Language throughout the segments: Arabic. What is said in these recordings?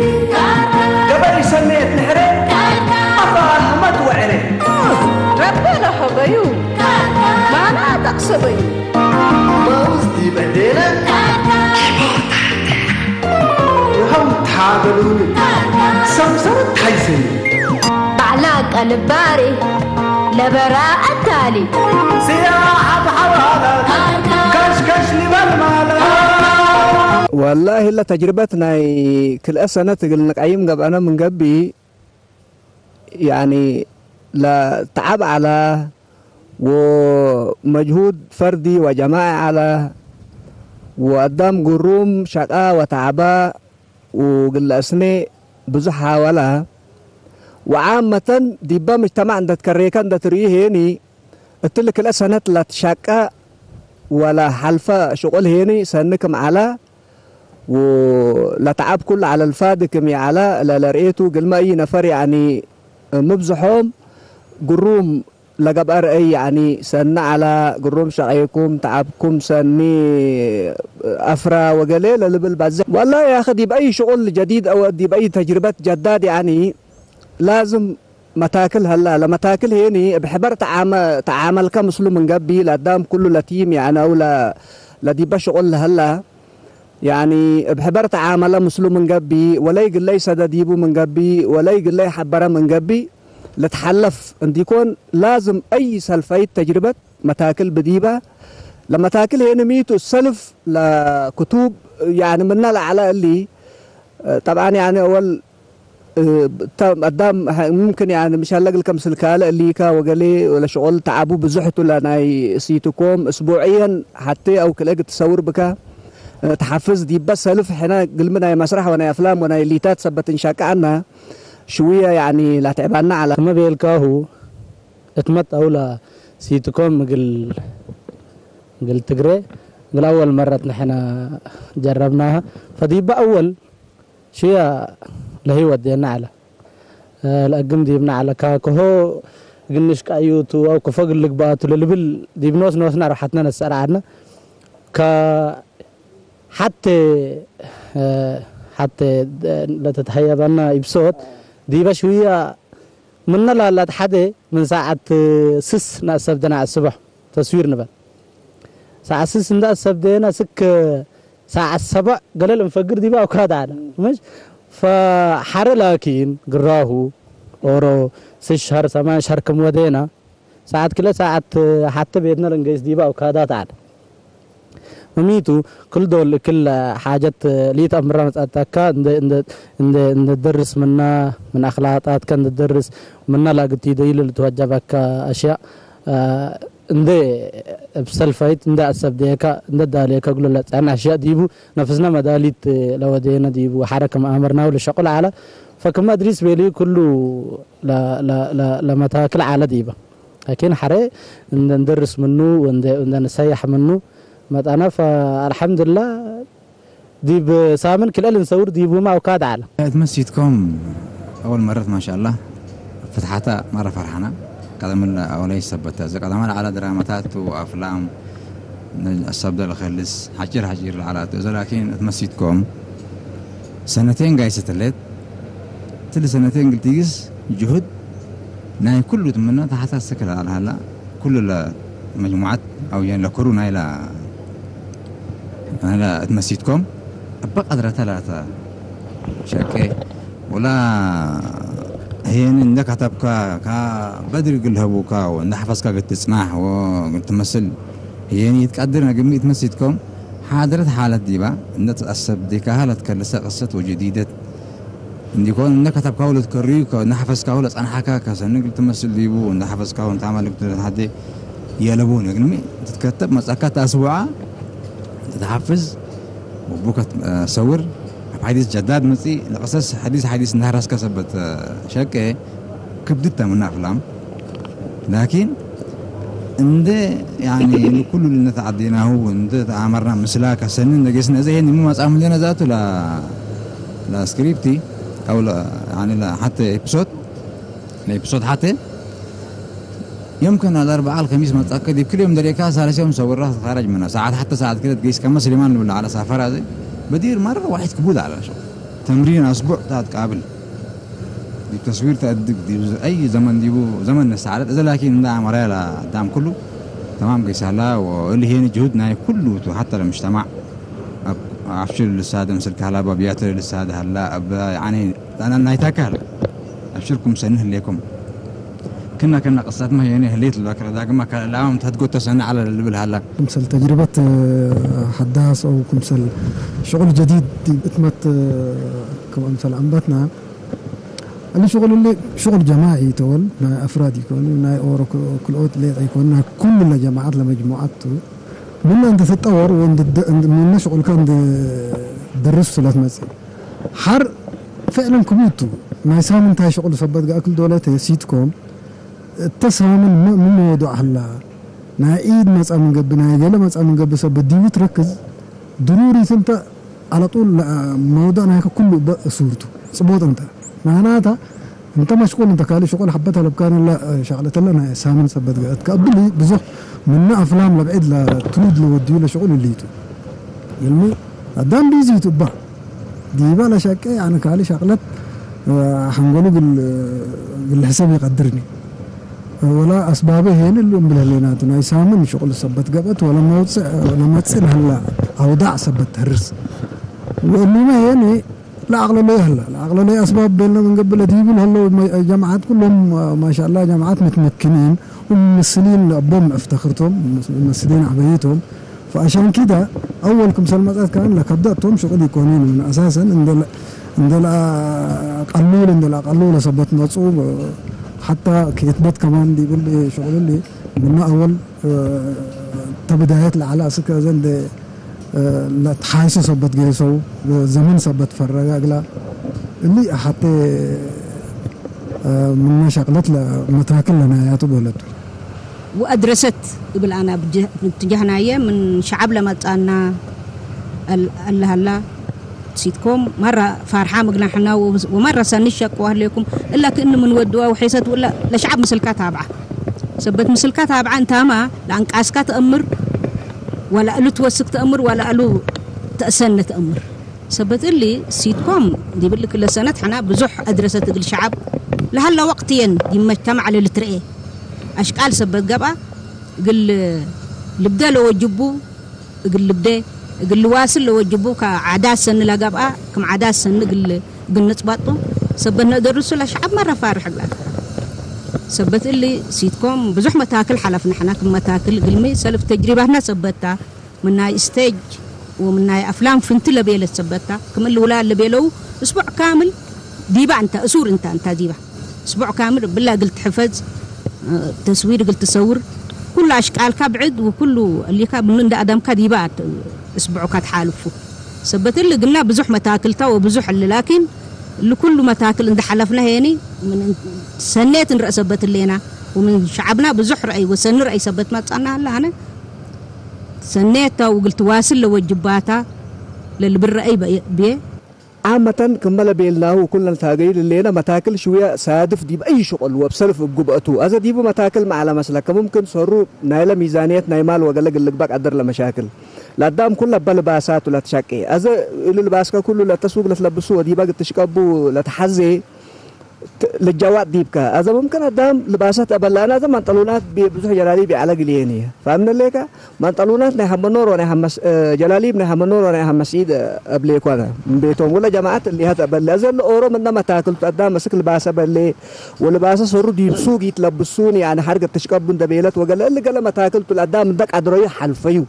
قبل سنيت نحري أفهمت وعري ربنا حبيو ما أنا تقصبي موزدي بدينا وهم تحاولوني سمسرت حيسني بعلاق الباري لبراء التالي سياحة بحوالات كشكش لمن مالا والله إلا تجربتنا كل سنة تقول لك أيام قبل أنا من قبي يعني لا تعب على ومجهود فردي وجماعي على وقدام قروم شقاء وتعباء وقل أسني بزحة ولا وعامة ديبا مجتمع عند كريكان دا تريه هيني قلتلك الأسنة لا تشاكا ولا حلفة شغل هيني سنكم على ولا تعب كل على الفادكم يا على لا رأيتو قل ما أي نفر يعني مبزحهم قروم لقب أرأي يعني سن على قروم شقيكم تعبكم سني أفرا وقليل لبل بعزق والله يا أخي دي بأي شغل جديد أو دي بأي تجربة جداد يعني لازم متاكل هلا لما تاكل هيني بحبر تعامل كمسلو من قبي لقدام كله لتيم يعني أو لا دي بشغل هلا يعني بحبر تعامل مسلو من قبي ولا يقول لي سدا ديبو من قبي ولا يقول لي حبره من قبي لتحلف عندي يكون لازم أي سلفيت تجربة متاكل بديبة لما تاكل هنا ميتو السلف لكتب يعني منا على اللي طبعا يعني أول قدام ممكن يعني مش هنلاقي لكم سلكالة اللي كا وقالي ولا شغل تعبوا بزحتوا لنا سيتكم أسبوعيا حتى أو كلاقي تصور بك تحفز دي بس سلف حنا قلنا مسرح وانا أفلام وانا ليتات سبت إنشاك عنها شوية يعني لا تعبنا على ما بيلقاه اتمت أولا سيتكم قل تقري قل أول مرة نحن جربناها فدي بأول شوية لهي ودينا على الأقم ديبنا على كاكو قلناش كأيوتو أو كفوق اللقبات وللبل ديبنوس نوسنا راحتنا نسأل عنه حتى لا تتهيأ بأننا إبسوت دي شوية من لا تحدي من ساعة سس نأسبدنا على الصبح تصويرنا بقى ساعة سس نأسبدنا سك ساعة السبع قال لهم فقر دي بقى وكاد على مش فحر لكن قراهو أورو 6 شهر 8 شهر كم ودينا ساعات كلا ساعات حتى بيدنا لنجيس دي بقى وكادات على مميتو كل دول كل حاجات ليت أمرنا أتاكا ندرس منا من أخلاقات كان ندرس منا لا قلت يديل اللي توجبك أشياء ندي بسلفايت ندي أسبديكا ندي داليكا قلوا لا أنا أشياء ديبو نفسنا مداليت لو دينا ديبو حركة ما أمرنا ولا شغل على فكما أدريس بيلي كله لا متاكل على ديبا لكن حري ندرس منه ونسيح منه متأنا فالحمد لله دي بسامن كل اللي نصور دي بوما وكاد على مسجدكم أول مرة ما شاء الله فتحتها مرة فرحنا قدم أولي سبتها قدم على درامات وأفلام السبب الخلص حجر على لكن مسجدكم سنتين جاي ستلت تل سنتين قلت يجس جهد ناي كله تمنى تحت السكر على هلا كل المجموعات أو يعني لكورونا إلى مسجدكم أبقى قدرة 3 شاكي ولا هي إنك هتبقى بدري قلها بوكا ونحفظك قد تسمح وتمثل هي يعني تقدرنا جميع مسجدكم حاضرت حالة ديبا إن تأسب ديكا هالة كلسة قصة وجديدة إن يكون إنك هتبقى ولا تكريك ونحفظك ولا أنا حكاك سنقول تمثل ديبو ونحفظك ونتعامل حد يلبون يقولي تتكتب مسأكات أسبوعة تتحفز وبوكا صور حديث جداد مسي لقصص حديث نهرس كسبت شك كبدتها من أفلام لكن عند يعني كل اللي نتعديناه وعند عمرنا مسلاك سنين نجسنا زي إني مو مسألة لنا ذاته لا سكريبتي أو لا يعني لا حتى إبسود حتى يمكن هذا 4 الخميس متأكد كل يوم دريكا ثالث يوم صور راس خارج منها ساعات حتى ساعات كده تقيس كم سليمان ولا على سفر هذا بدير مرة واحد كبود على شغل تمرين أسبوع تاد قابل دي تصوير تأدق دي أي زمن ديبو زمن السعادة إذا لكن ده عمريلا دام كله تمام قيس هلا واللي هي جهودنا كله حتى المجتمع أفشل للسادة مثل كهلا بياتر للسادة هلا يعني أنا نايتاك هلا أبشركم سنه ليكم كنا قصات ما يعني هليت البكرة ذاك ما كان العام تهدقوا تسنى على اللي هلا كمثل تجربة حداث أو كمثل شغل جديد اتمت كمثل أنبتنا اللي شغل جماعي تول مع أفراد يكون مع أورو كل أوت اللي يكون كل الجماعات لمجموعات من عند تتطور من شغل كان درس ثلاث مسائل حر فعلا كبوتو ما يسام انتهى شغل صبت أكل دولته سيتكم التسامن من موضوع هلا نايد مسألة من قبل نايد مسألة من قبل سبب ديو تركز ضروري انت على طول موضوع نايك كله صورته صبوت انت معناتها انت مشغول انت كالي شغل حبتها لبكان لا شغلت لنا سامن سبت تقبل بزح من افلام لبعيد لا تريد له وديو له شغل اللي يتو يلمي قدام بيزي تبع دي بلا شك يعني كالي شغلت حنقوله بالحساب يقدرني ولا أسبابه هنا اللي بلهليناتنا يسامن شغل سبت قبت ولا ما تصير هلا أوضاع سبت هرس واللي ما يعني لا أغلى ليه هلا لا أغلى ليه أسباب بيننا من قبل تجيبون هلا جامعات كلهم ما شاء الله جامعات متمكنين وممثلين أبوهم افتخرتهم ممثلين عبيتهم فعشان كده أول كمثال مسألة كان لكبدأتهم شغل يكونين من أساسا عندنا قلول سبت مصوب حتى كيتبت كمان دي يقول لي شغل اللي من أول تبدايات العلاء سكة زند لا تحايسو سبت جيسو زمن سبت فرقة أقلا اللي حتى من شغلت لمتاكل لنا يا تبولت وأدرست قبل أنا باتجاهنا من شعب لما تأنا الله الله سيتكم مرة فرحة مقلنا حنا ومرة سنشك وأهلكم إلا كأنه من ودوا وحيسات ولا لشعب مسلكات تابعة سبت مسلكات تابعة أنت ما لأنك أسكات أمر ولا قالوا توسك تأمر ولا قالوا تأسن تأمر سبت اللي سيتكم دي بقول لك كل سنة حنا بزح أدرست الشعب لهلا وقتين دي مجتمع على الترقية أشكال سبت قبعة قل لبدا لو وجبوا قل لبدا قل واصل لو وجبوا كعادات سن لا قبعة كم عادات سن قل نتبطوا سبنا درسوا للشعب مرة فارح قبعة سبت اللي سيتكم بزح متاكل حلفنا حنا كم متاكل قلمي سلف تجربة هنا سبتها منها استيج ومنها أفلام فنت اللي بيلت سبتها كم الأولى اللي بيلو أسبوع كامل ديبا أنت أسور أنت ديبا أسبوع كامل بالله قلت حفظ تصوير قلت تصور كل أشكال كبعد وكله اللي كاب من ده أدم كديبات أسبوع كات حالفه سبت اللي قلنا بزح متاكلته وبزح اللي لكن اللي كله متاكل عند حلفنا هيني من سنيت رأس سبت اللينا ومن شعبنا بزح رأي وسن رأي سبت ما تصنع هلا أنا سنيته وقلت واصل لوجباتها للبرأي بيه عامة كمل بيلناه وكلنا تاجيل اللينا متاكل شوية سادف دي بأي شغل وبسلف بجبأته إذا دي متاكل مع على مسلك ممكن صاروا نايلة ميزانية نايمال وقلق اللي بقى قدر لمشاكل لا دام كله بلباسات ولا تشكي إذا اللباسك كله لا تسوق لا تلبسوه دي بقى تشكبوا لا تحزي للجواد ديبك هذا ممكن قدام لباسات أبلانا هذا منطلونات بزح جلاليب على قليني فهمنا ليك منطلونات نهم النور ونهم جلاليب نهم النور ونهم مسيد قبليك وانا من بيتهم ولا جماعات اللي هذا أبلا زل أورو من ما تاكل قدام مسك لباسة بلي ولباسة صاروا يلبسوه يتلبسون يعني حرقة تشكبون دبيلات وقال اللي قال ما تاكلت قدام دك أدري حلفيو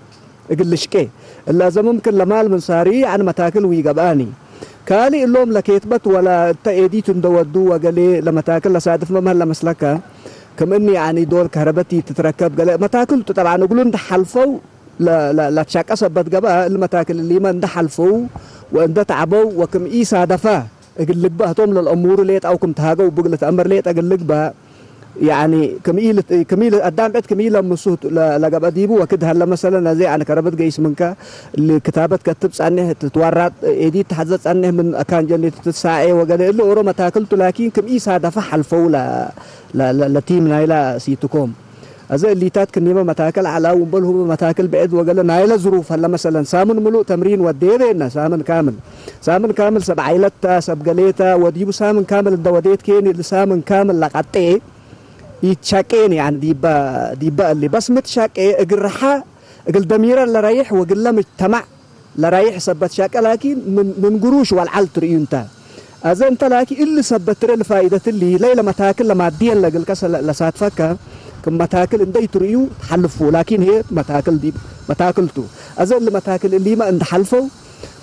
يقول لشكي اللازم ممكن لمال من ساري عن ما تاكل ويجباني كالي اللوم لكيتبت ولا تأيدي تندودو وقالي لما تاكل لسادف ما مهلا مسلكا كمني يعني دول كهربتي تتركب قال ما تاكل طبعا يقولون دحلفوا لا تشاك أصبت قبا لما تاكل اللي ما ندحلفوا وإن تعبوا وكم إيسا دفا أقول لك بقى توم للأمور ليت أو كم تهاجوا وبقلة أمر ليت أقول لك بقى يعني كميل قدام بيت كميل مسوت لقب ديبو وكده هلا مثلا زي أنا كربت جيس منك اللي كتابة كتب عنه تتورط إيدي تحدث عنه من أكان جنة تساعي وقال له أورو ما تاكلت لكن كم إيس هذا فحل فولا لا تيم نايلا سيتكم أزا اللي تات كنيمة متاكل على وبله متاكل بعد وقال نايل ظروف هلا مثلا سامن ملو تمرين ودينا سامن كامل سب عيلتا سب قليتا وديبو سامن كامل الدوديت كيني سامن كامل لقطي يتشاكين يعني ديبا اللي بس متشاكي اقرحا اقل دميرا لرايح وقل لا مجتمع لرايح سبت شاكا لكن من قروش والعل تريونتا أذا أنت لكن اللي سبت الفائدة اللي ليلة متاكل لما الدين لقل كسر لسات فكا كم متاكل اندي تريو حلفوا لكن هي متاكل دي متاكلتو أذا اللي متاكل اللي ما اند حلفوا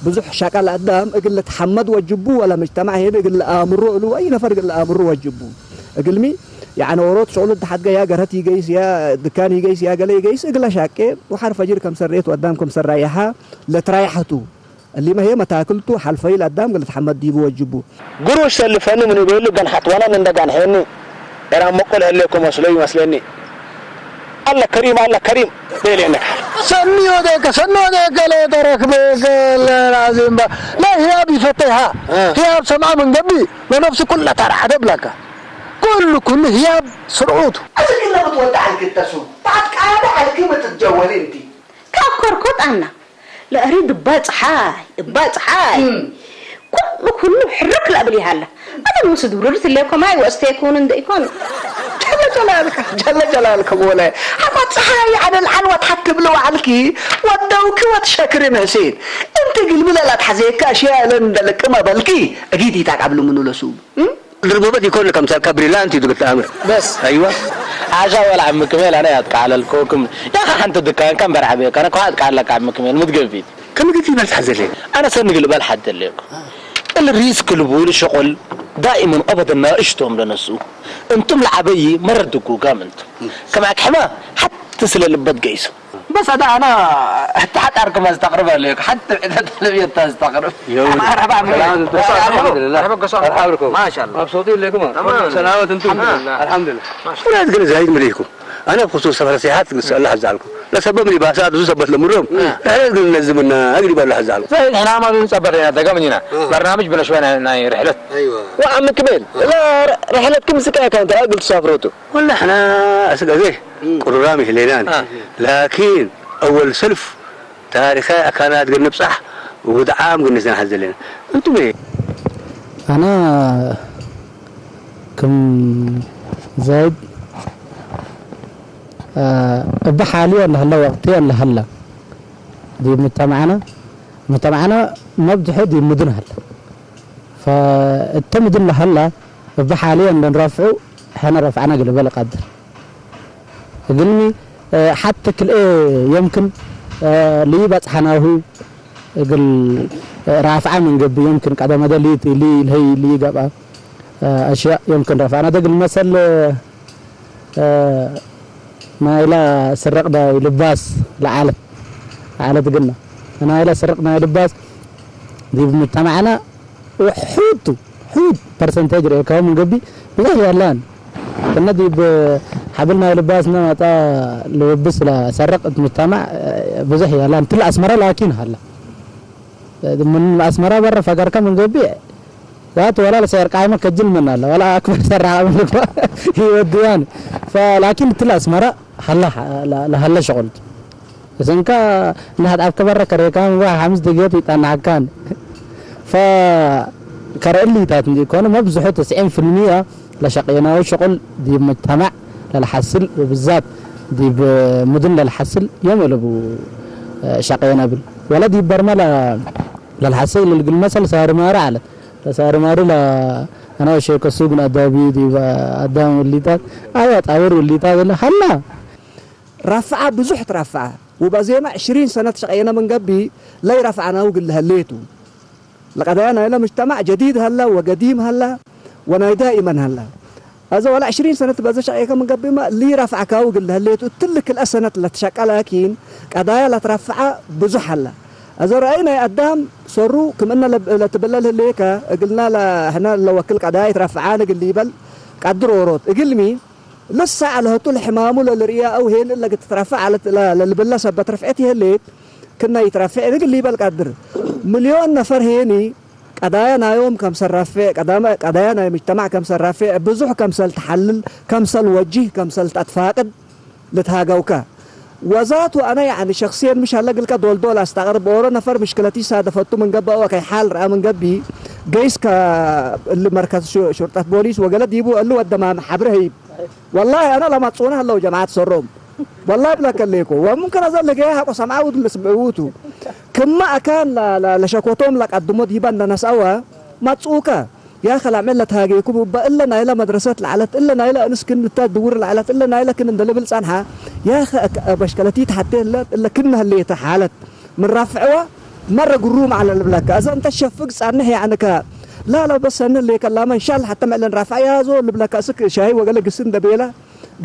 بزح شاكا لقدام اقل تحمد وجبوه ولا مجتمع هنا اقل امروا له اي نفر اقل امروا وجبوه اقل مي يعني وروت شغل حد يا قرتي جيس يا دكاني جيس يا قلي جيس اقل شاكي وحرف فجر كم سريت قدامكم سرايحه لتريحته اللي ما هي متاكلته حلفي لقدام قلت حمد ديبو وجبوه قروش سلفني من يقول له كان حتوانا من دقان هني انا مقول لكم مسلمي الله كريم بيلي انك سنيو ديك لا ترك بيك العظيم لا هي بفتحها هي سمع من قبلي ونفس كل ترى حدب لك كل هي سرعوت أنا كلها بتودع لك التسوق بعد قاعدة على كيف تتجول انت كاكر كنت أنا لا أريد باصحاي كله حرك لا قبلي هلا أنا موسد وررت لكم هاي واستيكون عند يكون جل جلالك مولاي حما تصحاي على الحلوة تحكم له عليكي ودوك وتشكرين حسين انت قلبي لا تحزيك اشياء لندلك ما بلكي اكيد يتعقبلوا منه لسوق الربوبات يكون لكم سال كبريلانتي تقول امر بس ايوه عجا ولا عم كمال انا اتك على الكوكم يا اخي انت الدكان كم برحبك انا كنت قاعد لك عم كمال متقفيت كم قلت لي تحزلين انا سنق اللي بالحد اللي الريسك اللي بقول شغل دائما ابدا ما اشتم لنسو انتم العبي مردكوا كامنت كمعك حما حتى سل اللي بتقيسوا بس انا حتى اركب استغرب عليك حتى اذا تلبيه تستغرب انا بعمل الحمد لله ما شاء الله مبسوطين لكم سلامات انتم الحمد لله ولا تقول زايد مليكم انا بخصوص سفر سياحات قص الله حزعلكم لا سبب لي باسات وسبت لمرهم احنا نقول نلزمنا اقرب الله حزعلكم احنا ما بنصبر هنا دقمنا برنامج بلا شويه رحله ايوه وعم كمال لا رحلتكم سكايه كانت اقل سافرتوا ولا احنا اسقى زي قرامي هليلان لكن اول سلف تاريخي كانت قلنا صح ودعام قلنا نحزلنا انتم ايه انا كم زايد بحاليا هلا وقتيا هلا دي مجتمعنا مبدحه دي مدن هلا فالتمدن هلا بحاليا بنرفعه احنا رفعنا قبل قدر قلني حتى كل يمكن لي بصحناه قل رافعه من قبل يمكن قدام دليت لي هي اللي قبا اشياء يمكن رفعنا ده المثل ما إلى سرقنا لباس لعالة قلنا أنا إلى سرقنا لباس دي بمجتمعنا وحود برسنتاج رأيكم من قبل بزاف يالان كنا دي حبلنا لباسنا متى لبس لا سرقت مجتمع بزاف يالان تلا أسمرة لكن هلا من أسمرة برا فقرك من قبل ذات ولا سير قائمة كجل من الله ولا أكبر سر عامل هي الديان فلكن تلا أسمرة هلا شغل إذا كان نهاد أكبر كريكان واحد 5 دقيقة يتنعكان فكرئلي تاتني كونه مبزحه 90% لشقينا وشغل دي مجتمع للحسل وبالذات دي بمدن للحسل يملبوا شقينا بال ولا دي برملا للحسل اللي المثل صار مار على صار مار لا انا وشيخ السوق ادابي دي ادام الليتات ايات اور الليتات هلا رفعه بزحت رفعه وبزيما 20 سنه شقينا من قبي لا يرفعنا وقل هليتو لقد أنا إلى مجتمع جديد هلا وقديم هلا وانا دائما هلا هذا ولا 20 سنه بهذا شيء كم قبل ما اللي رفعك وقل هليت قلت لك السنه اللي تشكل لكن قضايا لا ترفع بزح هلا هذا راينا قدام صروا كمان لا تبلل هليك قلنا لا هنا لو وكل قضايا ترفعان قال لي بل قدروا روت قل مي لسه على طول حمام ولا الرياء او هين اللي تترفع على اللي بالله سبت رفعتي هليت كنا يترفع قال لي بل قدر مليون نفر هيني قضايانا يوم كم سرافع قضايانا مجتمع كم سرافع بزح كم سل تحلل كم سل وجه كم سل تتفاقد لتهاجوكا وذات أنا يعني شخصيا مش هلاقي لك دول استغرب ورا نفر مشكلتي صادفته من قبل وكي حال رأى من قبل جيس اللي مركز شرطة بوليس وقال ديبو قال له قدام حبره والله أنا لما تصونها لو جماعة سرهم والله بلا كليكو وممكن أظل لقيها وسمعوا اللي سمعوته كما أكان لشكوتهم لك قدموا ديبان ناس أوا ما تسوكا يا أخي العمل تهاجيكم إلا نايلة مدرسات العلات إلا نايلة نسكن التدور العلات إلا نايلة كن ندلبل صنحة يا أخي مشكلتي حتى إلا كنا اللي تحالت من رفعوا مرة قروم على البلاك إذا أنت شفق صنحة عنك لا بس أنا اللي كلامه إن شاء الله حتى معلن رفع يا زول البلاك أسك شاي وقال لك السن دبيلة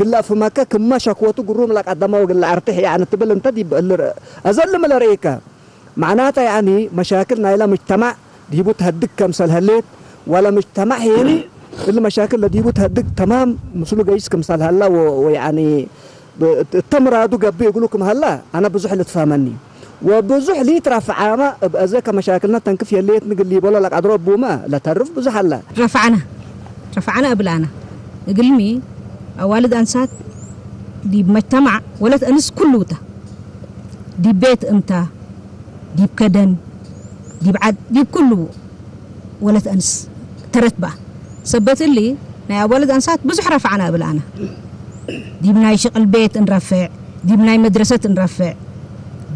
قل في مكة كم شكوته قروم لك قدامه وقال ارتاح يعني تبل انت دي أزل من الريكة معناته يعني مشاكل نايلة مجتمع ديبو تهدك كمثال هليت ولا مجتمع هيني إلا مشاكل اللي ديبو تهدك تمام مسلو جايس كمثال هلا ويعني التمرادو قبي يقولوكم هلا أنا بزح اللي تفهمني وبزح لي ترفع عامة بأزاك مشاكلنا تنكف يليت نقول لي بولا لك أضرب بوما لا تعرف بزح هلا رفعنا قبلانا قلمي والد أنسات دي بمجتمع ولد أنس كلوته دي بيت أمتا دي بكدن دي بعد دي كله ولد أنس ترتبه سبت اللي نا والد أنسات بزح رفعنا قبلانا دي بناي شغل بيت نرفع دي بناي مدرسة نرفع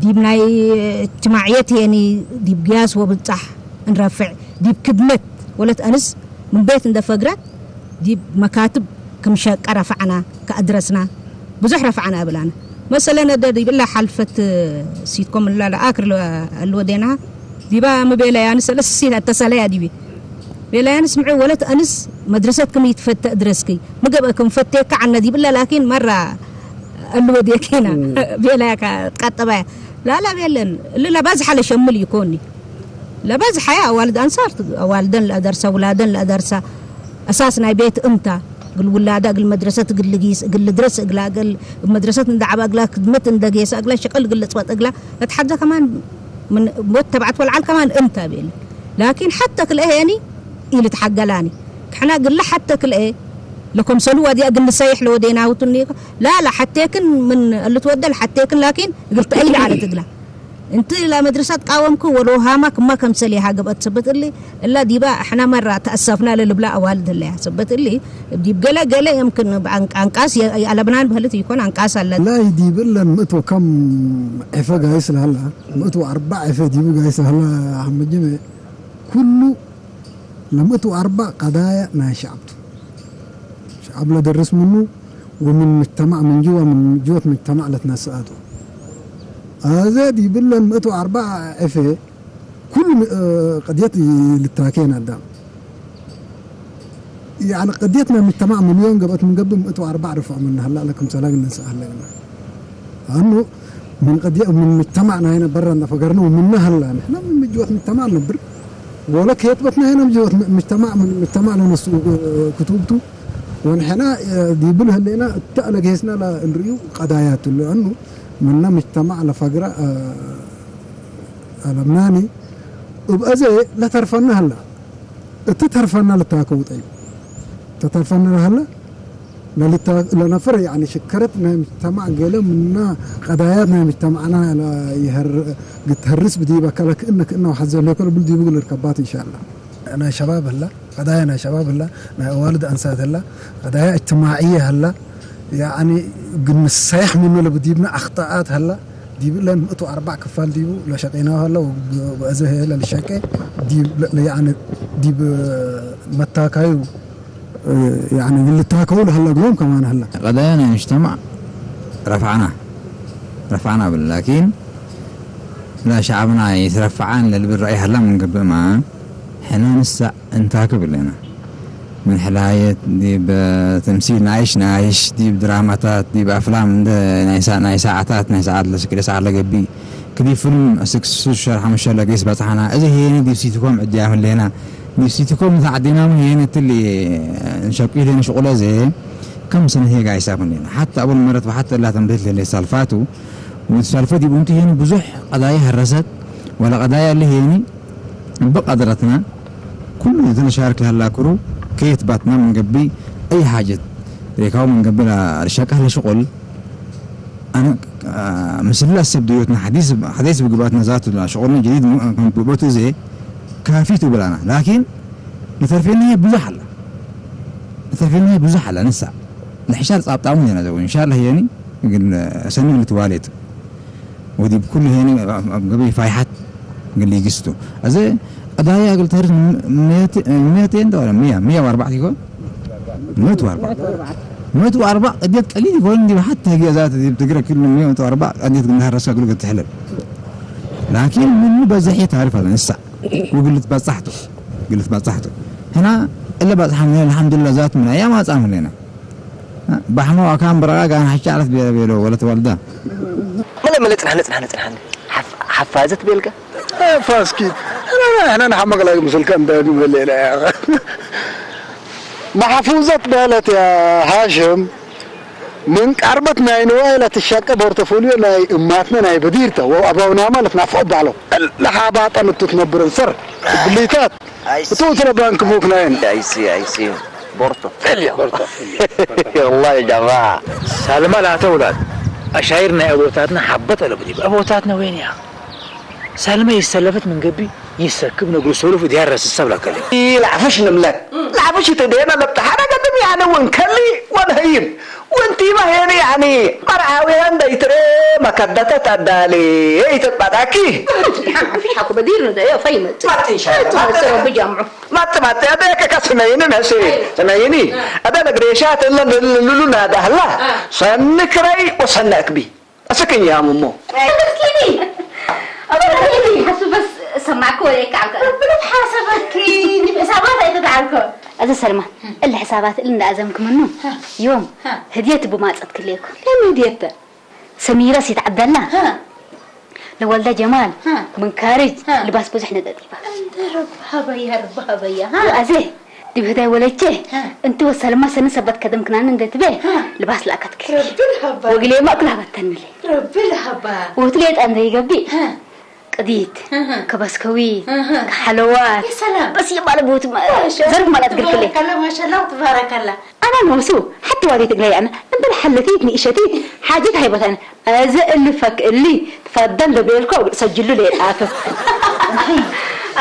دي بناي اجتماعيات يعني دي بقياس وبالصح نرفع دي بكدمت ولد أنس من بيت ندفقرات دي مكاتب كم شاك رفعنا كأدرسنا بزح رفعنا قبلانا مثلا دي بالله حلفت سيتكم لا آخر الودينها دي بقى مبيلا يعني سلسلة التسالية دي بيلا يعني سمعوا ولد أنس مدرسة كم يتفتى أدرسكي ما قبلكم فتيك عنا دي بالله لكن مرة الوديكينا بيلا كتبه لا بيلا اللي بازح على شمل يكوني لا بازح يا والد أنصار والدن الأدرسة أولادن الأدرسة أساسنا بيت أنت قل ولادة قل مدرسة قل لقيس قل درس قل مدرسة ندعبا قل خدمة ندقيس قل شقل قل صوت قل اتحدى كمان من متبعت والعال كمان انت بيل لكن حتى كل ايه يعني اللي تحقلاني احنا قل حتى كل ايه لكم سلوى دي قل نسيح لو دينا وتنيك لا حتى كن من اللي تودل حتى كن لكن قلت اي على تقلا انت لا مدرسة قاومكم ولو هامك ما كم سلي حاجة بتثبت اللي الا دي بقى احنا مرة تأسفنا للبلاء والد اللي ثبت اللي دي بقلا يمكن انقاس على بنان بهلت يكون انقاس لا يدي بلا متو كم عفا قايس هلا متو 4 عفا دي قايس هلا عم جمع كله لمتو 4 قضايا ما شعبته شعب لا درس منه ومن مجتمع من جوة مجتمع لتنساته هذا دي بلا 104 عفا كل قضيات للتاكين قدام يعني قضيتنا مجتمع مليون من قبل 104 رفع منها هلا لكم سلاق النساء هلا لانه من قضيه من مجتمعنا هنا برا فقرنا ومننا هلا احنا من جوه مجتمعنا بر ولا كيتبتنا هنا من جوه مجتمعنا نص كتبته ونحنا دي بلها لنا تلاقيسنا للريو قضاياته لانه منا مجتمع لفقره لبناني وبأزي لا ترفنا هلا تترفنا لتاكو طيب تترفنا هلا لنفر يعني شكرتنا مجتمع قال منا قضايانا مجتمعنا يتهرس بدي بكلك انه حزر لكل بلدي بقول الركبات ان شاء الله انا شباب هلا قضايانا شباب هلا والد انسات هلا قضايا اجتماعيه هلا يعني قلنا الصيح منه لبديبنا اخطاءات هلا ديب لان 104 كفال ديبو لا شقيناه هلا وبأزه هلا للشقه ديب يعني ديب متاكايو يعني اللي تاكلوا هلا قوم كمان هلا قضايانا مجتمع رفعنا لكن لا شعبنا يترفعان للبرأي هلا من قبل ما احنا نسا انتاكب لنا من حلاية دي بتمثيل نعيش دي بدراماتات دي بأفلام ناي ساعات لشكل ساعة لقبي كدي فيلم سكسوس شرح مشان لقيس بصحنا إذا هي دي سيتكم عديها لنا دي سيتكم متعدينا من هنا اللي نشوفيه لنا شغله زي كم سنة هي قاعد يسافر لنا حتى أول مرة وحتى لا تمريت اللي سالفاته والسالفة دي بنتي هنا بزح قضايا هرست ولا قضايا اللي هيني بقدرتنا كل إذا نشارك هلا كرو كيت باتنا من قبل أي حاجة ريكاو من قبل رشاك أهل شغل أنا مثل السبديوتنا حديث بقباتنا ذاته شغلنا جديد بقبوته زي كافيته بلانا لكن نترفين هي بزحلة نترفين هي بزحلة نسع الحشال صعب تعمل هنا إن شاء الله يعني سنة اللي تواليت ودي بكل هنا قبل فايحات قال لي قصته أزاي أدايا قلت هرس 200 دولار 104 يقول 104 أديت قليل يقول عندي حتى هي ذات دي بتقرأ كل 104 أديت قلنا هرسها أقول قلت حلل لكن من بزحية تعرف هذا نسع وقلت بصحته هنا إلا بس الحمد لله ذات من أيام ما تعمل لنا بحنوا كان براجع أنا حكي عرفت بيلو ولا تولده ملت نحن حفازت بيلقى فاسكيت انا حمق لك مثل كان ده بالليله يا اخي محفوظة بالت يا هاشم من قربتنا ينويلة الشقة بورتفوليو ناي اماتنا ناي بديرته وابونا مالتنا فوق على لحابات ان تتنبر السر بالليتات توصل بانك موك ناين اي سي بورتفوليو والله يا جماعة سالمة لا تولد أشايرنا أبوتاتنا حبت على بدي أبوتاتنا وين يا سالمة يستلفت من قبي يسكب نقول سولف ودي هرس السبلة كلي لعفش نملك لعفش تدينا لبتحنا قدم يعني ونكلي ونهيم وانتي ما هيني يعني مرعاوي عند يتري مكدتة تدالي ايه تتباداكي في حكو بديرنا ده يا فيمت ما تنشاء ما تماتي هذاك كسنيني نسي سنيني هذا نقريشات إلا نلونا ده الله سنكري وسنك بي أسكن يا ممو أبدا حسوا بس سمعكوا ليك عالك ربنا بحاسبك حسابات أيضا عالك هذا سلمى اللي حسابات اللي أعزمكم منه يوم هدية بما تصدق ليكم كم هدية سميرة سيد عبد الله لولده جمال من كارج لباس بوزحنا دقيقة ربها بيا وأزيه دي بهداي وليتشه انت وسلمى سنسبت كدم كنا ندت به لباس لاكتك وقلي ما أكلها بتنلي ربي الهبا وتليت أنا يقبي قديد كبسكوي كحلوات يا سلام بس يبغى بوت زرق ما لا تقول لي ما شاء الله تبارك الله أنا موسو حتى وادي تقلي أنا أنت حلتيتني إشتي حاجتها يبغى أنا أزق اللي فك اللي تفضل بيلكو سجلوا لي العافية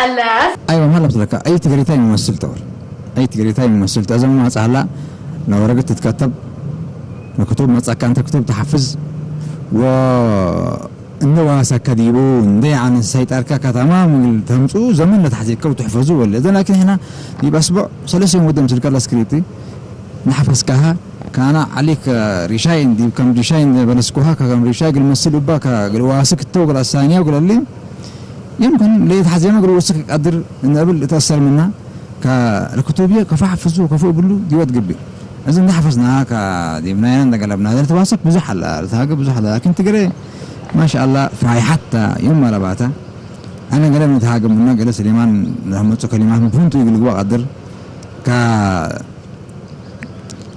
الله أيوة ما لك أي تقريتين ممثل تور أي تقريتين ممثل تأزم ما أسأله لو رجعت تتكتب الكتب ما أنت كتب تحفظ و إنه واسك كديبون ده عن السيطرة كتمام تمسو زمن لتحزيك وتحفظه ولا إذا لكن هنا يبقى أسبوع ثلاث يوم قدام سلك السكريتي نحفظ كها كان عليك رشاين دي كم رشاين بنسكوها كم رشاين الممثل باك واسك التوغل الثانية وقال لي يمكن ليه تحزين أقول واسك قدر إن قبل تأثر منها كالكتبية كفا حفظوه كفا يقولوا ديوات قبل إذا نحفظناها كديمنا نقلبنا ده تواصل بزحل تهاجم بزحل لكن تقرأ ما شاء الله فهي حتى يوم ما ربعته أنا قلنا نتهاجم منه قال سليمان لهم كلمات مفهومته يقولوا قدر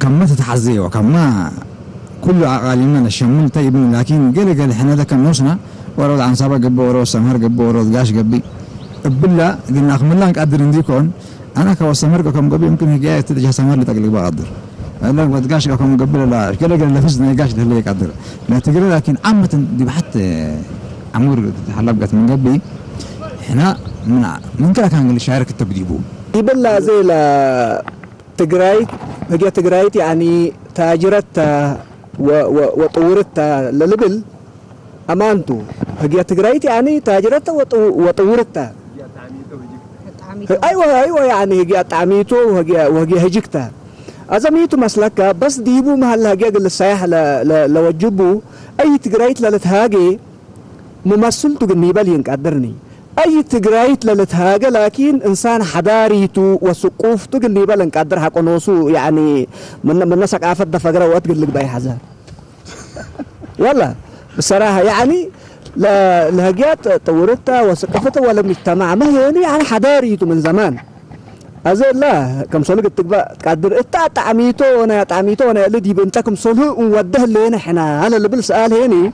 كم ما تتحزي وكم ما كل عالمنا الشمول طيب لكن قال إحنا ذا كم نوصنا ورود عن صبا قبي ورود سمهر قبي ورود قاش قبي بالله قلنا أخمل لك قدر نديكون أنا كوسمهر كم قبي يمكن هي تتجه سمهر لتقلق قدر لا بدقاش كم قبل لا كلا لفزنا قاش ده ليك قدر لا تقرأ لكن عامة دي بحت عمور حلبقت من قبل هنا من كلا كان اللي شارك التبديبو يبلا زي لا تقرايت هي تقرايت يعني تاجرت وطورت للبل أمانته هي تقرايت يعني تاجرت وطورت أيوة يعني هي تعميته وهي هجكتها أزميتو مسلكة بس ديبو محل هاجي السياح لو جبوا أي تقرايت للتهاجي ممثل تجنيبال ينقدرني أي تقرايت للتهاجي لكن إنسان حضاريتو وثقوف تجنيبال ينقدر حقنوسو يعني من ثقافة دفقرة وأتقول لك باي حزار والله بصراحة يعني لهجات طورتها وثقافتها ولا مجتمع ما هي يعني حضاريتو من زمان أزل لا كم صلق التقبل قدر تعميتو أنا الذي بنتكم صلوا ووده لنا إحنا أنا اللي بالسؤال هني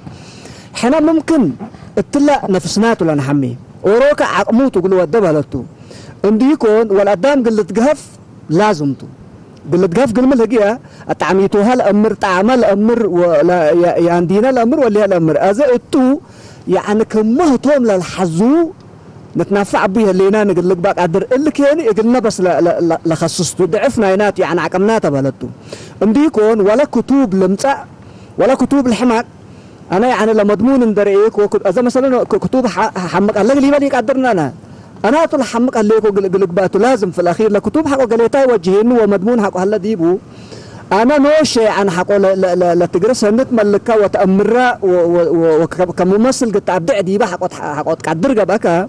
إحنا ممكن اتلا نفسناتو لنا حمي وروك عقموتو قلوا وده بلتو عندي يكون والأدام قلت جهف لازمتو قلت قاف قلم الهجية التعميتوها الأمر تعمل الأمر ولا ياندينا الأمر ولا الأمر أزأتو يعني كمه توم للحزو نتنافع بيها اللينا نقول لك باك قدر اللي كياني قلنا بس لخصصته ضعفنا ينات يعني عقمناته بلدتو امدي يكون ولا كتب لمتع ولا كتب الحماق انا يعني لمضمون ندريك اذا مثلا كتب حمق الله لي بالي قدرنا انا اطلع حمق عليك وقلك باتو لازم في الاخير لكتب حقه قاليتا وجهينه ومضمون حقه هلا ديبو انا نوشي عن حقه لا تجرس نتملكها وتامرها وكممثل قد ابدع ديبه حقه تقدر قبكا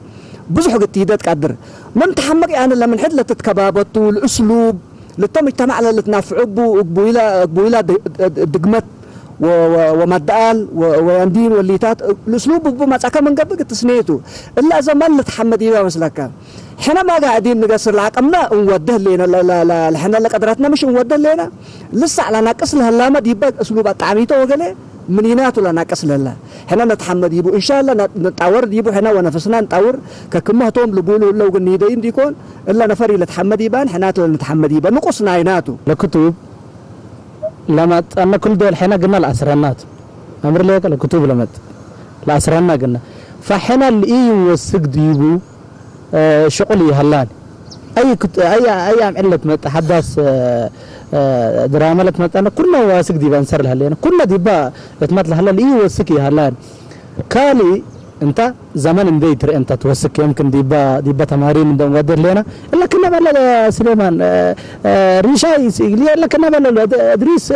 بزح قد تيدات قدر من تحمق يعني لما نحد لتتكبابطوا الاسلوب للمجتمع اللي تنافعوا بويلا دقمت ومدال ويندين والليتات الاسلوب بما تاكا من قبل تسنيته الا اذا ما نتحمد يبا مسلك حنا ما قاعدين نقصر العقمنا نوده لنا لا احنا اللي قدرتنا مش نوده لنا لسه على ناقص لها لا ما ديبا اسلوب تعميته وقال من يناتو لا ناقص لها حنا نتحمد يبو ان شاء الله نتعور يبو حنا ونفسنا نتعور ككمه توم لبولو لو قنيدين ديكون الا نفري لتحمد يبان حنا نتحمد يبان نقصنا عيناتو لكتب لما أنا كل دول حنا قلنا الأسرانات أمر ليك الكتب لمت الأسرانات قلنا فحنا اللي يوثق ديبو شغلي هلان أي علة متحدث دراما لت أنا كلنا واثق ديبا نسر هلان كلنا ديبا تمثل هلان اللي يوثق هلان كالي أنت زمان نديتر أنت توثق يمكن ديبا تمارين من دون قدر لنا إلا كنا بلا سليمان ريشاي سيقلي إلا كنا بلا أدريس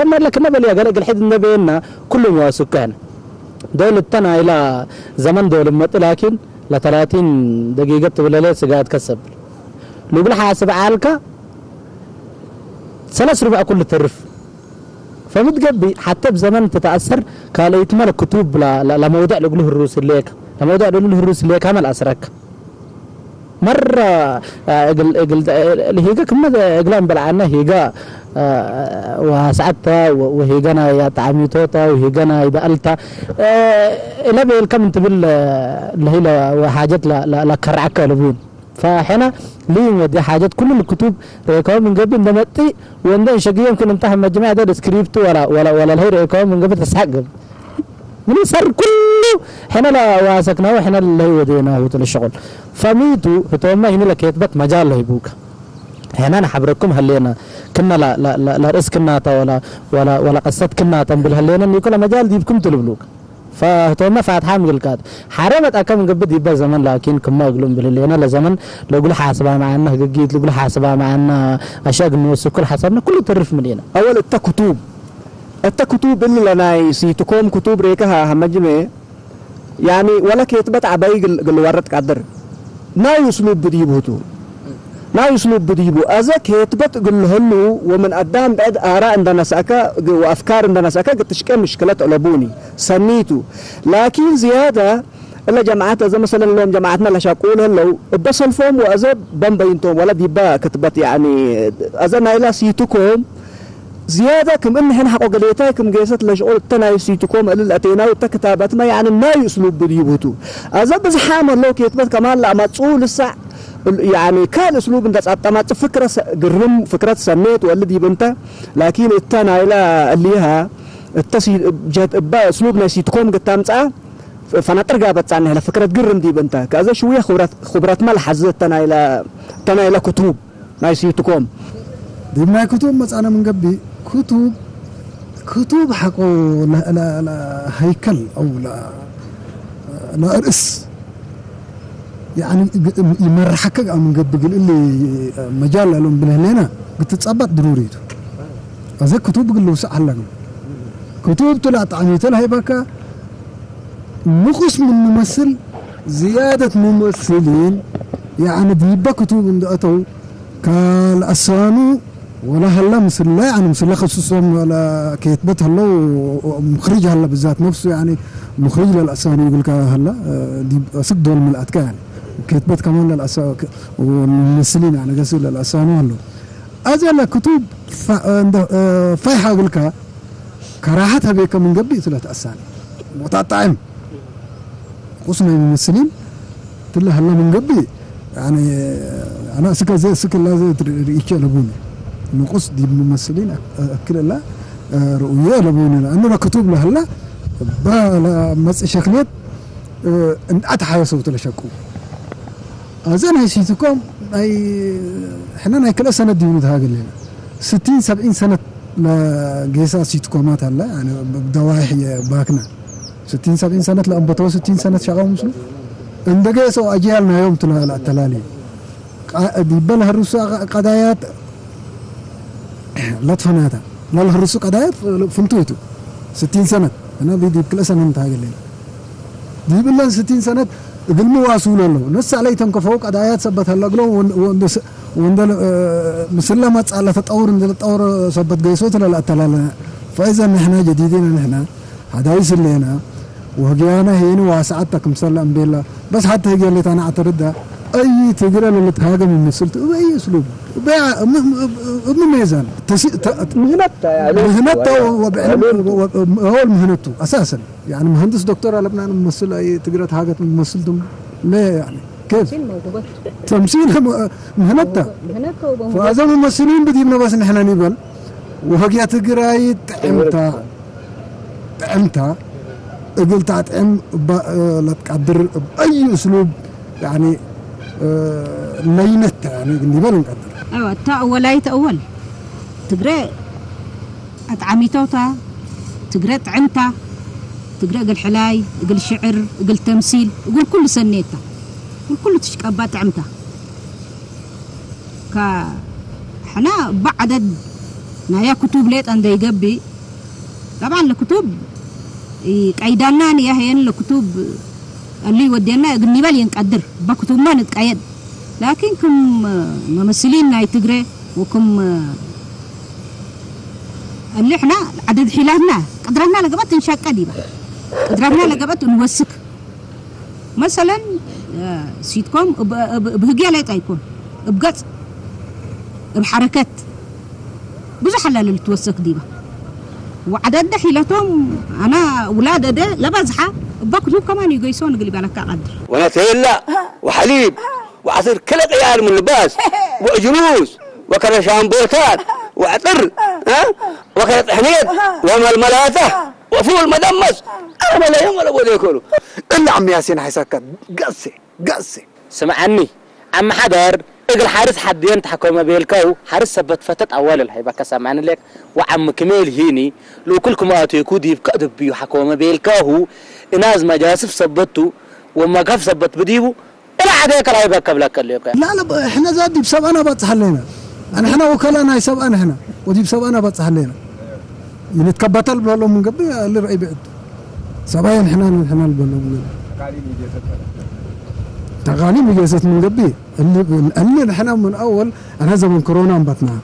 أنا إلا كنا بلا قال الحد النبينا كلهم واثق كان دول التنا إلى زمان دول مت لكن ل 30 دقيقة ولا لا سقاد كسب لو بلا حاسب عالك 3 ربع كل ترف فمتقبي حتى بزمن تتأثر قال يتمر كتب لموضوع له الروس الليك لموضوع له الروس الليك عمل أسرك مرة اللي هيجا كم إقلام بالعنا هيجا وسعدتها وهيجانا يا تعميتوتا وهيجانا إذا قلتها إلا بالكم تبل اللي هي وحاجات لكرعك لبون فحنا ليه ودي حاجات كل الكتب ريكوم من قبل نمتي وندين شقيه يمكن انتهى من الجماعه ده سكريبت ولا الهي ريكوم من قبل تسحق من صار كله حنا لا واسكنا وحنا اللي وديناه الشغل فميتو هتوما هنا لكيتبت مجال له يبوك هنا انا حبركم هلينا كنا لا رزقنا ولا قصت كنا تنبل هلينا ان كل مجال ديبكم تلبلوك فهتوما فاتحة من الكاد حرمت أكم من قبل يبقى زمن لكن كم ما أقولهم باللينا لزمن لو قول حاسبها معنا جيت لو قول حاسبها معنا أشياء نوصل كل حسبنا كله تعرف مننا أول التكتب اللي لنا يسيتكم كتب ريكها همجمة يعني ولا كيتبت عباي قل ورد قدر ما يسلوب بديبوتو ما يسلوب بديبو أذا كيتبت قل هلو ومن قدام بعد آراء عندنا ساكا وأفكار عندنا ساكا قد تشكي مشكلات علبوني سميتو لكن زيادة إلا جماعات إذا مثلا اليوم جماعتنا اللي شاقول هلو بس الفوم وأذا بمبينتهم ولا ديبا كتبت يعني أذا نايلا سيتكم زيادة كم إن هن حقوا قليتها كم جيست لشغل التناي سيتكم اللي أتينا والتكتابات ما يعني ما يسلوب بديبوتو أذا بس حامل لو كيتبت كمان لا ما تقول الساعة يعني كان اسلوب انت صعبت فكره قرم فكره سميت والذي بنت لكن التنا الى الليها التسي جات اسلوبنا سيتكم قتامصا فنطرغا بتصانه لفكره قرم دي بنت كذا شويه خبرات ملحظ تنا الى كتب ناي سيتكم دي ما كتب مصانا من قبي كتب حقو لا هيكل او لا رأس يعني يمرحك من قبل اللي مجال لهم بالهلينا بتتصبط ضروريته هذا كتب قال له سأل لهم كتب طلع طعميت لها يبقى نقص من ممثل زيادة ممثلين يعني ديبا كتب من دقته كالأسانو ولا هلا مثل لا يعني مثل خصوصهم ولا كيتبت هلا ومخرج هلا بالذات نفسه يعني مخرج للأسانو يقول لك هلا دي صدق دول من الأتكان كتبت كمان للأسانو والممثلين يعني قصير للأسانو هلا أجل كتب فايحة يقول لك كراهتها بك من قبل ثلاث أساني متطعم قسم الممثلين تلا هلا من قبل يعني أنا سكر زي سكر لا زي ريتش لبوني نقص دي ممثلين أكل لا رؤية لبونا لأنه كتب له لا بلا مس شكلت أتحيا صوت لشكو أزين هاي سيتكم أي إحنا ناكل سنة ديون هذا لنا 60-70 سنة لجيسا سيتكومات هلا يعني بدواحي باكنا 60-70 سنة لأنبطوا 60 سنة شغال مسلم عند جيسا أجيالنا يوم تلا التلالي ديبل هرسوا قضايات لا تفناتا لا هرسوا قضايات فهمتويتو 60 سنة أنا دي كل سنة نتاجل لنا ديبل 60 سنة قلمو واسول له نص عليه تنكفوق قضايات سبت هلا قلو وندل مسلمات على تطور ندل تطور سبت جيسوت لا التلالي فإذا نحن جديدين نحن هذا يسلينا وهجيانا هين واسعتك مسلم بالله بس حتى هجي اللي أنا أعترض أي تجرى اللي تهاجم من مسلت بأي أسلوب بميزان مهنته يعني مهنته هو المهنته أساسا يعني مهندس دكتور على لبنان ممثل أي تجرى تهاجم من مسلتهم ليه يعني كيف تمثيل مهنته فهذا الممثلين بدينا بس نحن نبل وهجي تجرى تعمتها قلت أطعم لا تقدر بأي أسلوب يعني لينت يعني نبل نقدر أيوة تا ولاي أول تقرأ أطعميتوتا تقرأ طعمتا تقرأ قل حلاي قل شعر قل تمثيل قل كل سنيتا قل كل تشكابات طعمتا حنا بعدد نايا كتب ليت عند يقبي طبعا الكتب قايدانا يا هين الكتب اللي ودينا نبال ينقدر بكتب ما نتقيد لكن كم ممثلين ناي تجري وكم اللي احنا عدد حلالنا قدرنا لقبت نشاق ديبا قدرنا لقبت نوسك مثلا سيتكم بهجي لا تايكون بقص الحركات بزح حلال اللي توسك ديبا وعدد حيلتهم أنا أولاد ده لبزحة بكتب كمان يقيسون قلي بالك قدر وأنا تهلا وحليب وعصير كل عيال من لباس وجلوس وكان شامبوتات وعطر وكانت حنيت وململاته وفول مدمس أنا لا يوم ولا بودي كله إلا عم ياسين حيسكت قصي سمعني عم حضر اقل حارس حدين تحكم بيلكو حارس سبت فتت اول الهيبه كسمعنا لك وعم كميل هيني لو كلكم اتيكو ديب كدب بيو حكم بيلكو اناز مجاسف سبتو وما كف سبت بديبو الى عديك الهيبه قبلك لك لا احنا زاد بسب انا بتصحلينا احنا وكلنا يسب انا هنا ودي بسب انا بتصحلينا يتكبتل بلو من قبل اللي رأي بعد سباين احنا البلو تغاليب جلست من قبل اللي نحن من أول أنا زمن كورونا انبتنا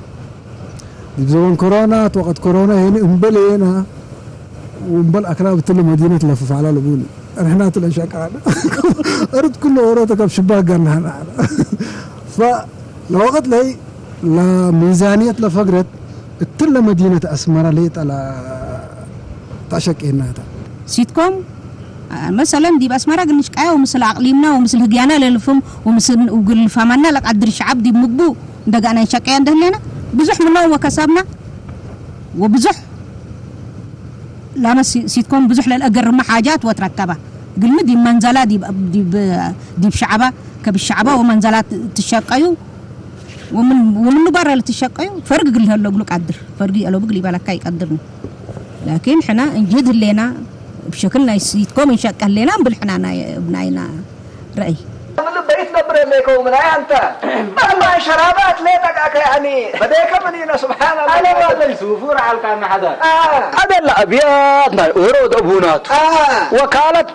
زمن كورونا وقت كورونا هنا انبلينا وانبل أكلها بتلا مدينة لفف على لبوني احنا تلا شكانا أرد كله أوراتك بشباك قالنا هنا فلوقت لي لميزانية لفقرت تلا مدينة أسمرة ليت على تشك إنها سيتكم مثلا دي بأسمرة قلنش قاية ومثل عقليمنا ومثل هجيانا للفم ومثل وقل فهمنا لك عدر الشعب دي بمقبو دقانا نشاكيان ده لنا بزح منا وكسبنا وبزح لما سيتكون بزح للأقر ما حاجات وتركبها قلنا دي منزلات دي بشعبة كبالشعبة ومنزلات تشاقيو ومن برا لتشاقيو فرق قلها اللو قلوك عدر فرقي ألو بقلي بالك كاي قدرنا لكن حنا نجد لنا بشكلنا يسيتكم إن شاء الله لنا بالحنانا بناينا رأي. من البيت نبر لكم من أنت ما شرابات ليتك يعني بديك منينا سبحان الله. أنا والله يسوفور على كان حدا. هذا الأبيات ورود أبونات. وكالة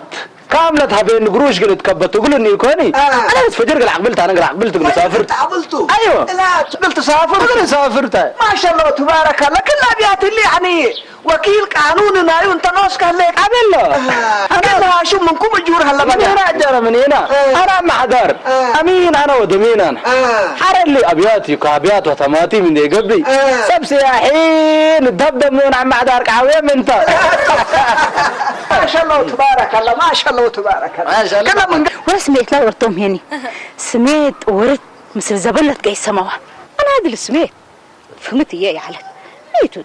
كاملة هبين قروش قلت كبت تقول إني كوني. أنا بتفجر قل عقبلت أنا قل عقبلت قل سافرت. عقبلتوا. أيوة. لا قلت سافر قل سافرت. ما شاء الله تبارك الله كل الأبيات اللي يعني وكيل قانوننا أنت ناس كهلك عبد الله. أنا شو منكم الجور هلا من هنا أجر من هنا. أنا محضر. أمين أنا ودمين أنا. حرر لي أبياتي كأبيات وثماتي من ذي قبلي. سب سياحين الدبدبون عم محضرك عويم أنت. ما شاء الله تبارك الله ما شاء الله تبارك الله. ما شاء الله. كلام ولا سمعت لا ورتهم هني سمعت ورد مثل زبلة جاي سماوة أنا هذا اللي سمعت فهمت يا يعلى ايتو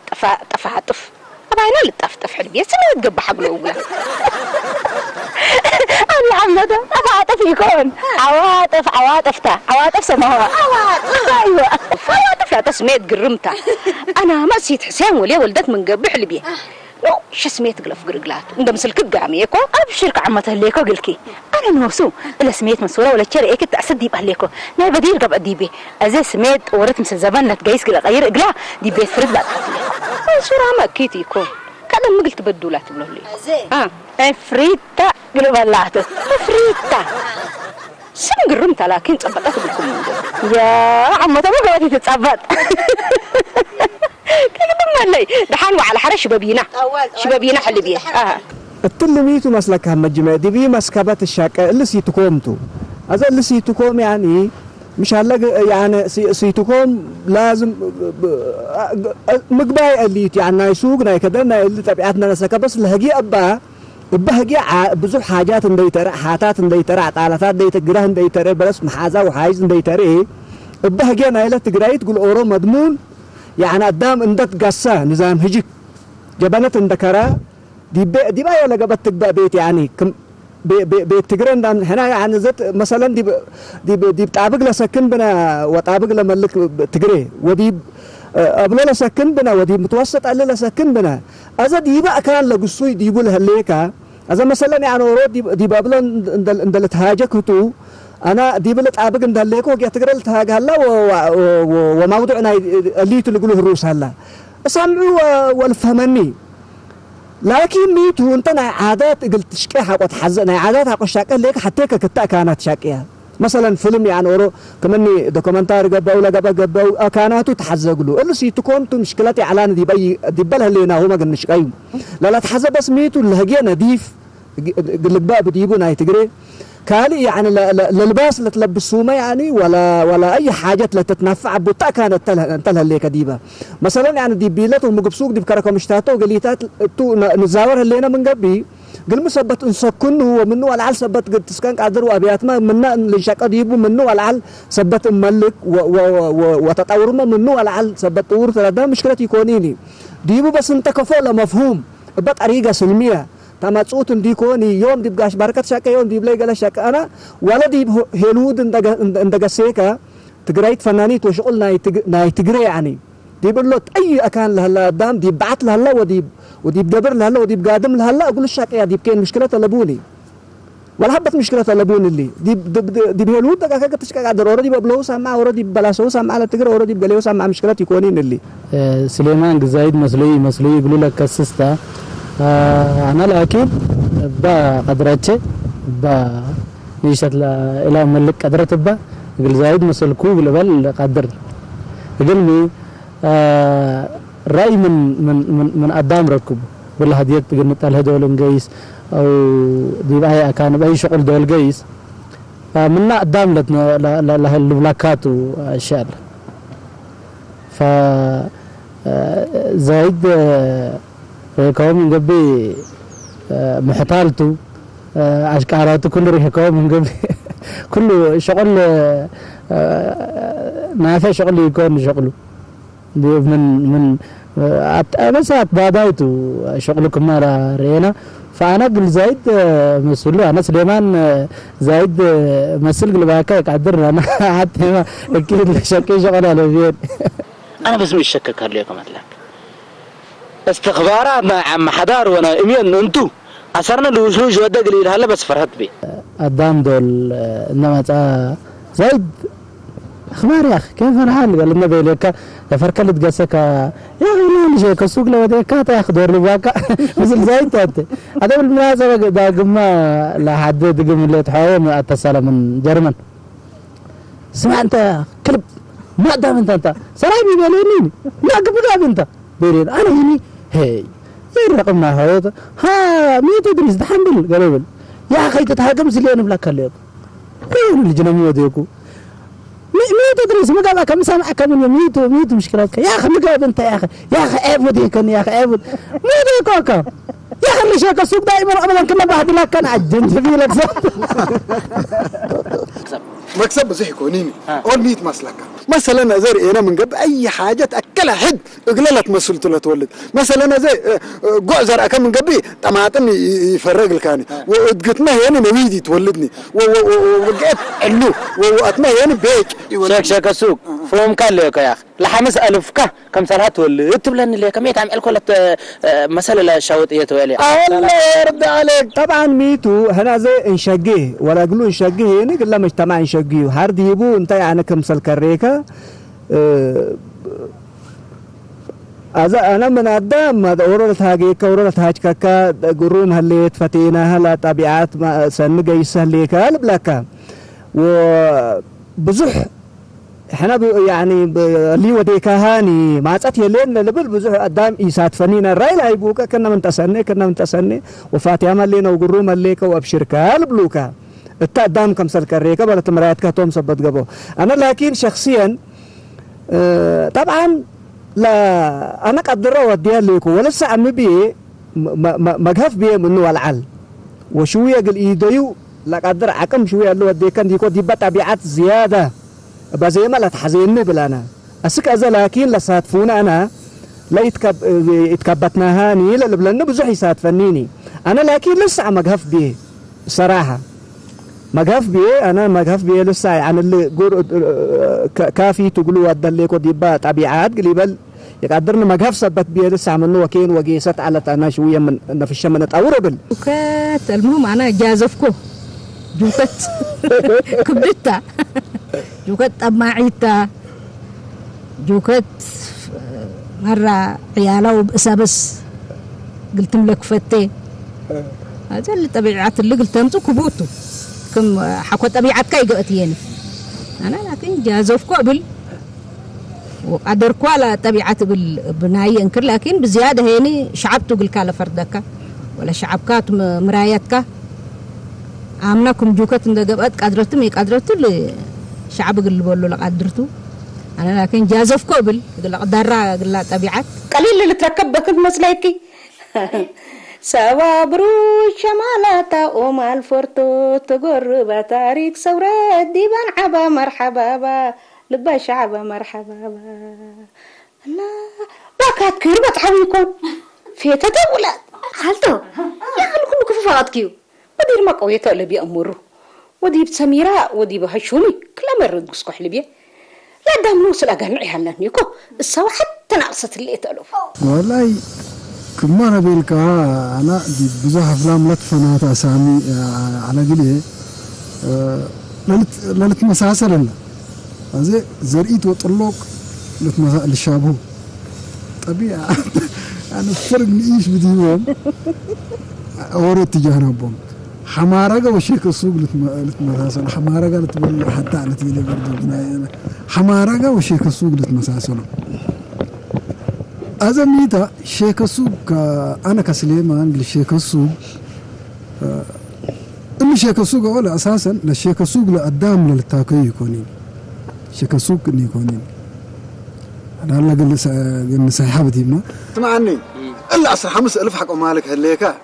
طفعطف اباينا لطفطف حلبي سمعت قبح حقله ولا انا حمده طفعطف يكون عواطف سماها ايوه عواطف لا تسميت قرمتها انا ما نسيت حسين ولا ولدت من قبح حلبي لو شو سميت قلف قرقلات ندم سلك قاميكو ابشرك عمته ليكو قلكي انا نوسو الا سميت مسوره ولا تشري ايك تعسدي بهليكو نا بديل قب اديبي ازي سميت ورت مس زبانه تقيس قلا غير اقلا دي بيت فرد لا صوره ما كيتي يكون كذا ما قلت بدولات بلو لي فريتا قلب اللات فريتا سن قرمت لكن صبطت بكم يا عمته ما قاعده تتصبط كلمة لي دحان وعلى حرة شبابينا حل بيه التلميتو مسلك هم الجماعة دي بي مسكبات الشاكة اللي سيتكومتو هذا اللي سيتكوم يعني مش هلاقي يعني سيتكوم لازم مقباي اللي يعني يسوقنا كذا اللي تبعتنا نسكا بس الهجي أبا هجي بزوج حاجات ندي ترى حاتات ندي ترى عطالات ندي تجراه ندي ترى بس محازة وحايز ندي ترى هجي أنا إلى تجراي تقول أورو مضمون يعني قدام اندت قصة نظام هجيك جبنت اندكرا دي بقى ولا جبت تبقى بيت يعني كم بيت تجرن دام هنا يعني زت مثلا دي بتعبق لسكن بنا وتعبق لملك تجري ودي قبل لسكن بنا ودي متوسط قال لسكن بنا أذا دي بقى كان لقصوي دي يقول هليكا أذا مثلا يعني ورود دي بقبل اندل تهاجك هتو أنا دي بلت عابق ندلك وجي تقرأ تهاج هلا وموضوعنا اللي تقوله الروس هلا سمعوا والفهمني لكن ميتو أنت عادات قلت شكيها وتحزن عادات عقشاك ليك حتى كتا كانت شاكيها مثلا فيلم يعني أورو كمني دوكومنتار قبل ولا قبل كانت تحزق له اللي سيتكون مشكلتي على دي بالها اللي هنا هو ما قلنا شقيم لا تحزق بس ميتو اللي هجي نظيف قلت بقى بتجيبوا ناي تجري كالي يعني للباس اللي تلبسوه ما يعني ولا اي حاجه تتنفع بوتا كانت تلها اللي كديبه مثلا يعني دي بيلات ومقبسوق دي بكركم اشتاتو قليتات تو نزاور اللينا من قبي قل مثبت انسكن هو منه والعل ثبت قد تسكن قادر وابيات ما منا لشق ديبو منه والعل ثبت ملك وتطور منه والعل ثبت طور ثلاثه مشكله يكونيني ديبو بس انت كفوله مفهوم بطريقه سلميه تماصوت ديكوني يوم ديبغاش بركات شاكا يوم ديبلاي قال شاكا انا ولا ديب هلود اندغسيكا تجريت فنانيت وشغل ناي تجري يعني ديبلوت اي اكان لهلا قدام ديب بعت لهلا وديب دبر لهلا وديب قادم لهلا اقول الشاكا ديب كاين مشكله طلبوني ولا حبت مشكله طلبوني اللي ديب هلود دغا تشكا قادر اوريدي ببلو سامع اوريدي بلاسو سامع على تجري اوريدي بغليو سامع مشكله يكونين اللي سليمان زايد مسلي يقولوا لك كسستا أنا لكن بقدرتي نيشت إلى ملك قدرت قل زايد مسلكو قل قدر قلني رأي من قدام ركب ولا هديت قلت الهدول نقيس أو دي بقى كان بأي شغل دول قيس منا قدام لهالبلاكات وأشياء ف زايد كوم قبي محطالته أشكاراته كله ريح كوم قبي كله شغل نافع شغل يكون شغله من بس بعدايته شغلكم مرة رينا فأنا قل زايد مسؤول أنا سليمان زايد مسؤول قل باكا يقدرنا أنا حتى أكيد شكي شغل على فين أنا بس مش شكك هاليكم أتلاك استخبارات مع حضار وانا امين انتو اثرنا الوشوش ودا قليل هلا بس فرحت بي قدام دول انما زايد اخبار يا اخي كيف الحال قال لنا بيلك فركه اللي تقسك يا اخي ليش كسوق لو وديك تاخذ دور باكا مثل زايد انت هذا بالمناسبه دا قمه لحد دقم اللي تحاول اتصل من جرمن سمع انت كلب ما دام انت سرايبي بيليني لا قبل انت بيرين انا هني هي الرقم ما هذا ها ميت ادريس دحمل قالوا يا اخي تتهاجم زلين بلاك عليك وين اللي جنمو وديكو ميت ادريس ما قال كم سامع كم ميت مشكلتك يا اخي مقابل انت يا اخي عيب وديك يا اخي عيب ميت كوكا يا اخي اللي شاك السوق دائما ابدا كنا بعد لك كان عجنت في لك مكسب زي كونيني اول 100 مسلكه مثلا ازر انا من قبل اي حاجه تاكد كلا حد اقللت مسلته لا تولد مثلا زي جوزر كم من قبي طماطم يفرق الكاني وقتنا يعني نويدي تولدني وقعت علو واتنا يعني بيك شك السوق فهم كان لك يا اخي لحمس ألفك كم سنه تولد تبلن لي كم يتعمل كل مساله الشوطيه توالي الله يرضى عليك. طبعا ميتو هنا زي انشقيه ولا يقولوا انشقيه يعني قلنا مجتمع انشقيه هارد يبو انت يعني كمسل كريكا أنا من أدام ورلت هاجيك ورلت هاجكك قروم هليت فتينا هلا طبيعات ما سنجا يسهليك هالبلاكا وبزح إحنا يعني اللي وديك هاني ما تأتي لين لبل بزح أدام إيسات فنينا الرأي لا يبوك كنا من تسني وفاتيا ملينا وقروم هليك وأبشرك هالبلوكا التقدام كم سلكريك بلا تمراتك توم سبت قبو أنا لكن شخصيا طبعا لا أنا قدر وديها ليكو ولسه عم بيه مجهف بيه منه العل وشوية قل إيديو لا قدر عكم شوية اللي وديه كان ديكو دي بتابعات زيادة بزي ما لا تحزيني بلانا أسك أذا لكن لساتفونا أنا لا يتكبتنا هاني لا بلنا بزح يساتفنيني أنا لكن لسه عم مجهف بيه صراحة مجهف بيه أنا مجهف بيه لسه يعني اللي جور كافي تقولوا ودليكو ديبا طبيعات قليبل يقدرنا مجهف سبت بيه لسه عملنا وكين وجيست على أنا شوية من نفش من تأوربل. وكات المهم أنا جازفكو جوكت كبدتا جوكت أبماعيتا جوكت مرة عياله بس قلت لك فتي هذا اللي طبيعات اللي قلت أنتو كبوتو كم حكوا طبيعات كاي قوتيني أنا لكن جازوف قبل وقدركوا على طبيعات بالبناية انكر لكن بزيادة هيني شعبتو قل كالا فردك ولا شعبكات مرايتك عامناكم جوكت اند قبت قدرتم يقدرتو لشعب قل بولو لقدرتو أنا لكن جازوف قبل قل قدرها قل طبيعات قليل اللي تركب كنت مسلايكي سوابرو شمالاتا ومال فورتو تقر بتاريك سورات ديبان عبا مرحبا با لبا شعبا مرحبا با الله باكات كيربت حويكم في تدولات خالتو يا خلو كله كفافات كيو ودير ما قوية اللي أمره ودي بسميرة ودي بهشوني كلا مرد قسكو حلبيه لا دام نوصل أقنعي هلانيكو السوا حتى نقصت اللي يتألف والله كما نبيلك أنا دي بزح أفلام لطفنات أسامي على قليه للت مساسر لنا هذا زرقيت وطلوق للشابه طبيعة أنا فرق نعيش بديهم أورو اتجاهنا بهم حمارقة وشيك السوق لتمساسل حمارقة لتقول حتى على تيلي برضو حمارقة وشيك السوق لتمساسل هذا ميتا شيك السوق أنا كسليمان للشيك السوق إنه شيك السوق ولا أساسا للشيك السوق لقدام للتاكي يكونين شيك السوق إني يكونين أنا هلا قلنا سحابتي ما تسمعني إلا 10,000 حق مالك هليكا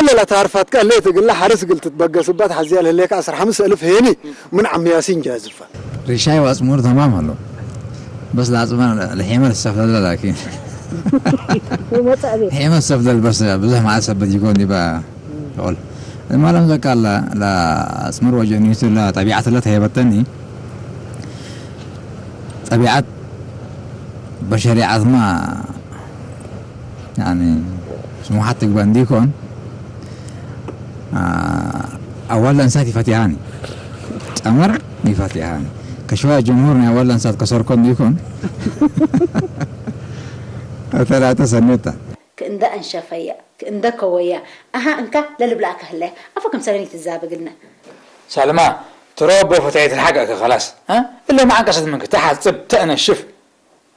إلا لا تعرفاتك اللي تقول له حرس قلت تبقى سبات حزيال هليكا 10,000 هيني من عم ياسين جازفة ريشاي وأسمور تمام هلو بس لازم الحيمة السفلة لكن حيمة السفلة بس بزح مع السبت يكون دي بقى أقول ما لم ذكر لا أسمر وجنيت لا طبيعة لا تهيبتني طبيعة بشرية ما يعني اسمه حتى بانديكون أولا ساتي فاتيهاني أمر يفاتيهاني كشوية جمهورنا أولا سات كسركون ديكون ثلاثة سنوتا كإندا أنشافيا كإندا كويا أها أنك للبلاك هلا أفكم سنة تزاب قلنا سلمى تربو فتاية الحقك خلاص ها إلا معك قصد منك تحت تأنا الشف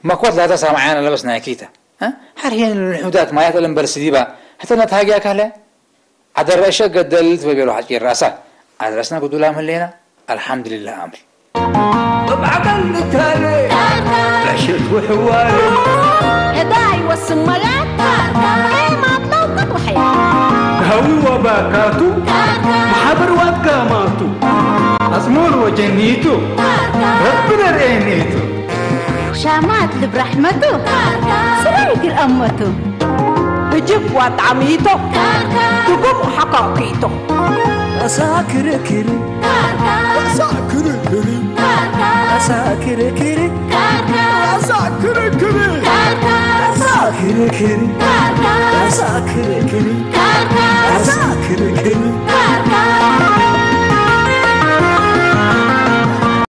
ما قوت لا تسمع معانا لبسنا كيتا ها حريين الحدات ما يتلم برسديبا حتى نتهاجاك هلا عاد الرئيسة قد دلت بيلو حكي الراسة أدرسنا قدولا ملينا الحمد لله عمل وبعقل نتالي عشت وحوالي هداي والسمالات ايه ما طلوقت وحياة هو باكاتو محبر واتقاماتو أزمور وجنيتو ربنا رأينيتو حشامات برحمته سريك الأمته بجيب وطعميته تقوم حقاقيته أساكر كري أساكر كري أساكر كري أساكر كري أساكر كري أساكر كري أساكر كري